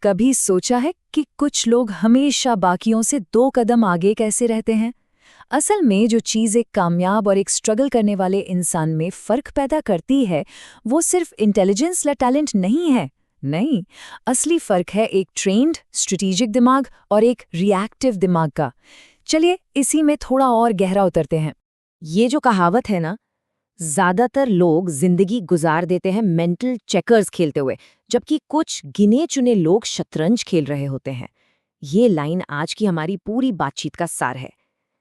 कभी सोचा है कि कुछ लोग हमेशा बाकियों से 2 कदम आगे कैसे रहते हैं? असल में जो चीज़ एक कामयाब और एक स्ट्रगल करने वाले इंसान में फ़र्क पैदा करती है, वो सिर्फ इंटेलिजेंस या टैलेंट नहीं है। नहीं, असली फ़र्क है एक ट्रेन्ड, स्ट्रेटेजिक दिमाग और एक रिएक्टिव दिमाग का। चलिए, इसी में थोड़ा और गहरा उतरते हैं। ये जो कहावत है ना, ज्यादातर लोग जिंदगी गुजार देते हैं मेंटल चेकर्स खेलते हुए, जबकि कुछ गिने चुने लोग शतरंज खेल रहे होते हैं। ये लाइन आज की हमारी पूरी बातचीत का सार है।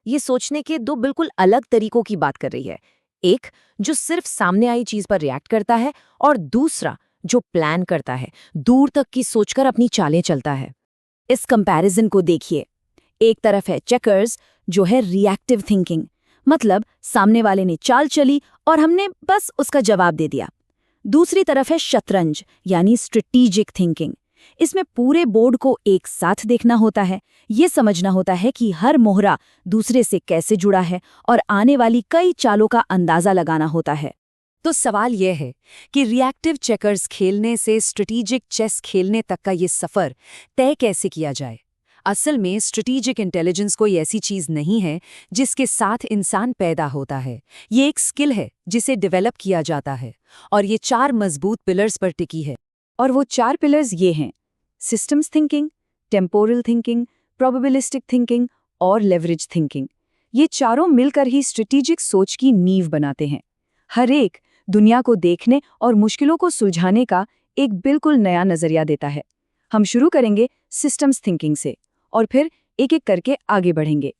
ये सोचने के 2 बिल्कुल अलग तरीकों की बात कर रही है। एक जो सिर्फ सामने आई चीज पर रिएक्ट करता है, और दूसरा जो प्लान करता है, दूर तक की सोचकर अपनी चालें चलता है। इस कंपैरिजन को देखिए। एक तरफ है चेकर्स, जो है रिएक्टिव थिंकिंग, मतलब सामने वाले ने चाल चली और हमने बस उसका जवाब दे दिया। दूसरी तरफ है शतरंज, यानी स्ट्रेटेजिक थिंकिंग। इसमें पूरे बोर्ड को एक साथ देखना होता है। ये समझना होता है कि हर मोहरा दूसरे से कैसे जुड़ा है और आने वाली कई चालों का अंदाजा लगाना होता है। तो सवाल यह है कि रिएक्टिव चेकर्स खेलने से स्ट्रेटेजिक चेस खेलने तक का ये सफ़र तय कैसे किया जाए? असल में स्ट्रेटेजिक इंटेलिजेंस कोई ऐसी चीज़ नहीं है जिसके साथ इंसान पैदा होता है। ये एक स्किल है जिसे डेवलप किया जाता है, और ये 4 मजबूत पिलर्स पर टिकी है। और वो 4 पिलर्स ये हैं: systems thinking, temporal thinking, probabilistic thinking और लेवरेज थिंकिंग। ये चारों मिलकर ही स्ट्रेटेजिक सोच की नींव बनाते हैं। हर एक दुनिया को देखने और मुश्किलों को सुलझाने का एक बिल्कुल नया नजरिया देता है। हम शुरू करेंगे सिस्टम्स थिंकिंग से और फिर एक एक करके आगे बढ़ेंगे।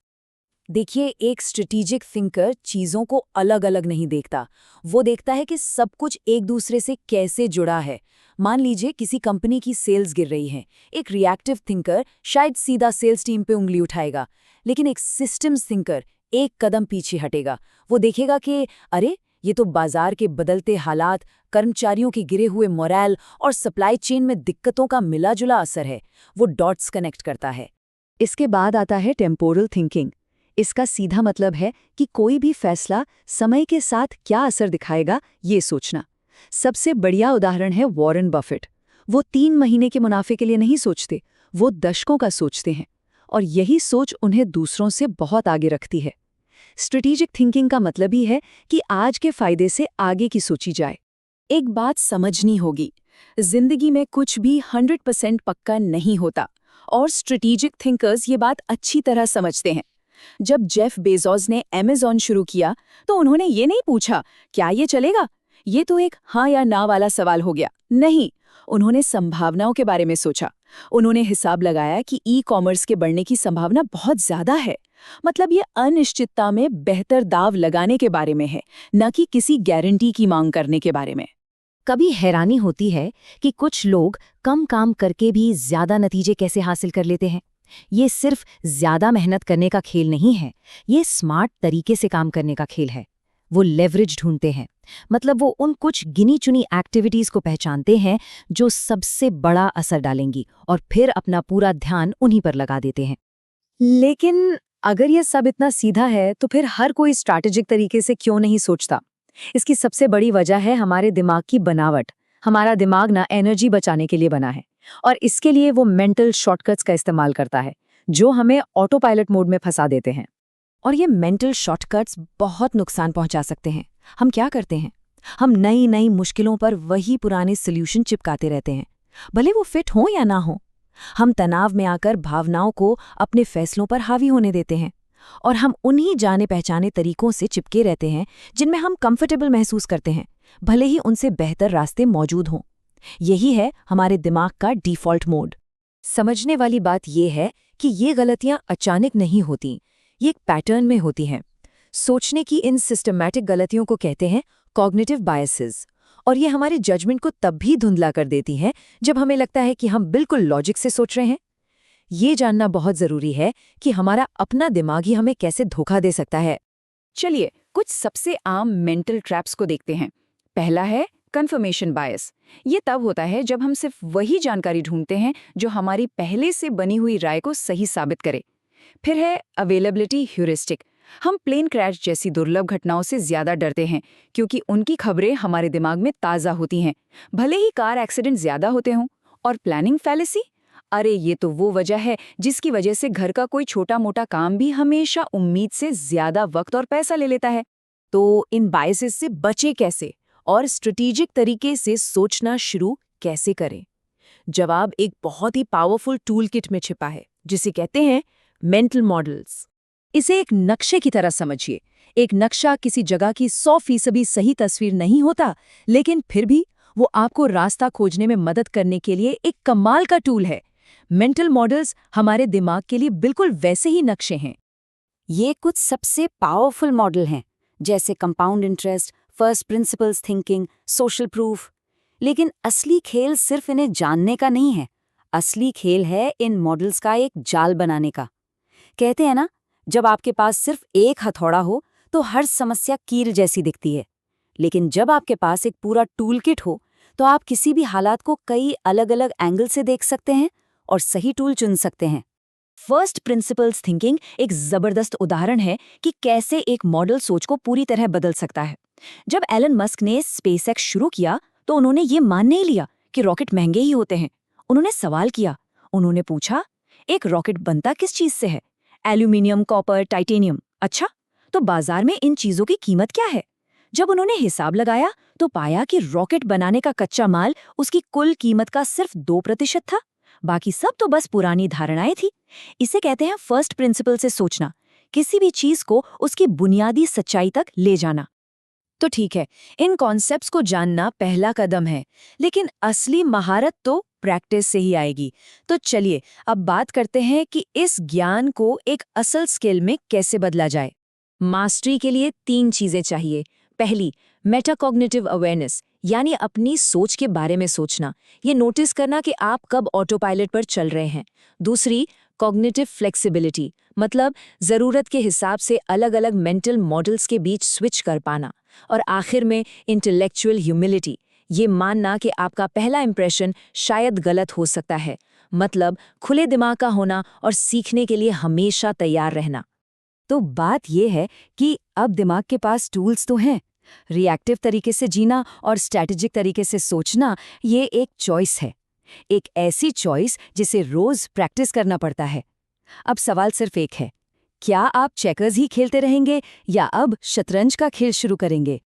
देखिए, एक स्ट्रेटेजिक थिंकर चीज़ों को अलग अलग नहीं देखता। वो देखता है कि सब कुछ एक दूसरे से कैसे जुड़ा है। मान लीजिए किसी कंपनी की सेल्स गिर रही है। एक रिएक्टिव थिंकर शायद सीधा सेल्स टीम पे उंगली उठाएगा, लेकिन एक सिस्टम्स थिंकर एक कदम पीछे हटेगा। वो देखेगा कि अरे, ये तो बाजार के बदलते हालात, कर्मचारियों के गिरे हुए मोरल और सप्लाई चेन में दिक्कतों का मिला जुला असर है। वो डॉट्स कनेक्ट करता है। इसके बाद आता है टेम्पोरल थिंकिंग। इसका सीधा मतलब है कि कोई भी फैसला समय के साथ क्या असर दिखाएगा, ये सोचना। सबसे बढ़िया उदाहरण है वॉरेन बफेट। वो 3 महीने के मुनाफे के लिए नहीं सोचते, वो दशकों का सोचते हैं, और यही सोच उन्हें दूसरों से बहुत आगे रखती है। स्ट्रेटेजिक थिंकिंग का मतलब ही है कि आज के फायदे से आगे की सोची जाए। एक बात समझनी होगी, जिंदगी में कुछ भी 100% पक्का नहीं होता, और स्ट्रेटेजिक थिंकर्स ये बात अच्छी तरह समझते हैं। जब जेफ बेजोस ने अमेज़न शुरू किया, तो उन्होंने ये नहीं पूछा क्या ये चलेगा। ये तो एक हाँ या ना वाला सवाल हो गया। नहीं, उन्होंने संभावनाओं के बारे में सोचा। उन्होंने हिसाब लगाया कि ई-कॉमर्स के बढ़ने की संभावना बहुत ज्यादा है। मतलब ये अनिश्चितता में बेहतर दाव लगाने के बारे में है, न कि किसी गारंटी की मांग करने के बारे में। कभी हैरानी होती है कि कुछ लोग कम काम करके भी ज्यादा नतीजे कैसे हासिल कर लेते हैं। ये सिर्फ ज्यादा मेहनत करने का खेल नहीं है, ये स्मार्ट तरीके से काम करने का खेल है। वो लेवरेज ढूंढते हैं, मतलब वो उन कुछ गिनी चुनी एक्टिविटीज को पहचानते हैं जो सबसे बड़ा असर डालेंगी, और फिर अपना पूरा ध्यान उन्हीं पर लगा देते हैं। लेकिन अगर ये सब इतना सीधा है, तो फिर हर कोई स्ट्रैटेजिक तरीके से क्यों नहीं सोचता? इसकी सबसे बड़ी वजह है हमारे दिमाग की बनावट। हमारा दिमाग ना एनर्जी बचाने के लिए बना है, और इसके लिए वो मेंटल शॉर्टकट्स का इस्तेमाल करता है, जो हमें ऑटो पायलट मोड में फंसा देते हैं। और ये मेंटल शॉर्टकट्स बहुत नुकसान पहुंचा सकते हैं। हम क्या करते हैं? हम नई नई मुश्किलों पर वही पुराने सॉल्यूशन चिपकाते रहते हैं, भले वो फिट हो या ना हो। हम तनाव में आकर भावनाओं को अपने फैसलों पर हावी होने देते हैं, और हम उन्हीं जाने पहचाने तरीकों से चिपके रहते हैं जिनमें हम कंफर्टेबल महसूस करते हैं, भले ही उनसे बेहतर रास्ते मौजूद हों। यही है हमारे दिमाग का डिफ़ॉल्ट मोड। समझने वाली बात यह है कि ये गलतियां अचानक नहीं होती, ये एक पैटर्न में होती हैं। सोचने की इन सिस्टमैटिक गलतियों को कहते हैं कॉग्निटिव बायसेस, और ये हमारे जजमेंट को तब भी धुंधला कर देती हैं जब हमें लगता है कि हम बिल्कुल लॉजिक से सोच रहे हैं। ये जानना बहुत ज़रूरी है कि हमारा अपना दिमाग ही हमें कैसे धोखा दे सकता है। चलिए, कुछ सबसे आम मेंटल ट्रैप्स को देखते हैं। पहला है कन्फर्मेशन बायस। ये तब होता है जब हम सिर्फ वही जानकारी ढूंढते हैं जो हमारी पहले से बनी हुई राय को सही साबित करे। फिर है अवेलेबिलिटी ह्यूरिस्टिक। हम प्लेन क्रैश जैसी दुर्लभ घटनाओं से ज्यादा डरते हैं क्योंकि उनकी खबरें हमारे दिमाग में ताज़ा होती हैं, भले ही कार एक्सीडेंट ज्यादा होते हों। और प्लानिंग फैलेसी, अरे ये तो वो वजह है जिसकी वजह से घर का कोई छोटा मोटा काम भी हमेशा उम्मीद से ज्यादा वक्त और पैसा ले लेता है। तो इन बायसेस से बचे कैसे और स्ट्रेटेजिक तरीके से सोचना शुरू कैसे करें? जवाब एक बहुत ही पावरफुल टूल किट में छिपा है, जिसे कहते हैं मेंटल मॉडल्स। इसे एक नक्शे की तरह समझिए। एक नक्शा किसी जगह की 100% सही तस्वीर नहीं होता, लेकिन फिर भी वो आपको रास्ता खोजने में मदद करने के लिए एक कमाल का टूल है। मेंटल मॉडल्स हमारे दिमाग के लिए बिल्कुल वैसे ही नक्शे हैं। ये कुछ सबसे पावरफुल मॉडल हैं, जैसे compound interest, first principles thinking, social proof. लेकिन असली खेल सिर्फ इन्हें जानने का नहीं है। असली खेल है इन मॉडल्स का एक जाल बनाने का। कहते हैं ना, जब आपके पास सिर्फ एक हथौड़ा हो तो हर समस्या कील जैसी दिखती है, लेकिन जब आपके पास एक पूरा टूल किट हो तो आप किसी भी हालात को कई अलग अलग एंगल से देख सकते हैं और सही टूल चुन सकते हैं। फर्स्ट प्रिंसिपल्स थिंकिंग एक जबरदस्त उदाहरण है कि कैसे एक मॉडल सोच को पूरी तरह बदल सकता है। जब एलन मस्क ने स्पेसएक्स शुरू किया तो उन्होंने ये मान नहीं लिया कि रॉकेट महंगे ही होते हैं। उन्होंने सवाल किया, उन्होंने पूछा, एक रॉकेट बनता किस चीज से है? Aluminium, copper, titanium. अच्छा, तो बाजार में इन चीजों की कीमत क्या है? जब उन्होंने हिसाब लगाया तो पाया कि रॉकेट बनाने का कच्चा माल उसकी कुल कीमत का सिर्फ 2% था। बाकी सब तो बस पुरानी धारणाएं थी। इसे कहते हैं फर्स्ट प्रिंसिपल से सोचना, किसी भी चीज को उसकी बुनियादी सच्चाई तक ले जाना। तो ठीक है, इन कॉन्सेप्ट्स को जानना पहला कदम है, लेकिन असली महारत तो प्रैक्टिस से ही आएगी। तो चलिए अब बात करते हैं कि इस ज्ञान को एक असल स्किल में कैसे बदला जाए। मास्टरी के लिए 3 चीजें चाहिए। पहली, मेटाकॉग्निटिव अवेयरनेस, यानी अपनी सोच के बारे में सोचना, ये नोटिस करना कि आप कब ऑटो पायलट पर चल रहे हैं। दूसरी, कॉग्निटिव फ्लेक्सिबिलिटी, मतलब जरूरत के हिसाब से अलग अलग मेंटल मॉडल्स के बीच स्विच कर पाना। और आखिर में इंटेलेक्चुअल ह्यूमिलिटी, ये मानना कि आपका पहला इंप्रेशन शायद गलत हो सकता है, मतलब खुले दिमाग का होना और सीखने के लिए हमेशा तैयार रहना। तो बात यह है कि अब दिमाग के पास टूल्स तो हैं। रिएक्टिव तरीके से जीना और स्ट्रैटेजिक तरीके से सोचना, ये एक चॉइस है। एक ऐसी चॉइस जिसे रोज प्रैक्टिस करना पड़ता है। अब सवाल सिर्फ एक है, क्या आप चेकर्स ही खेलते रहेंगे या अब शतरंज का खेल शुरू करेंगे?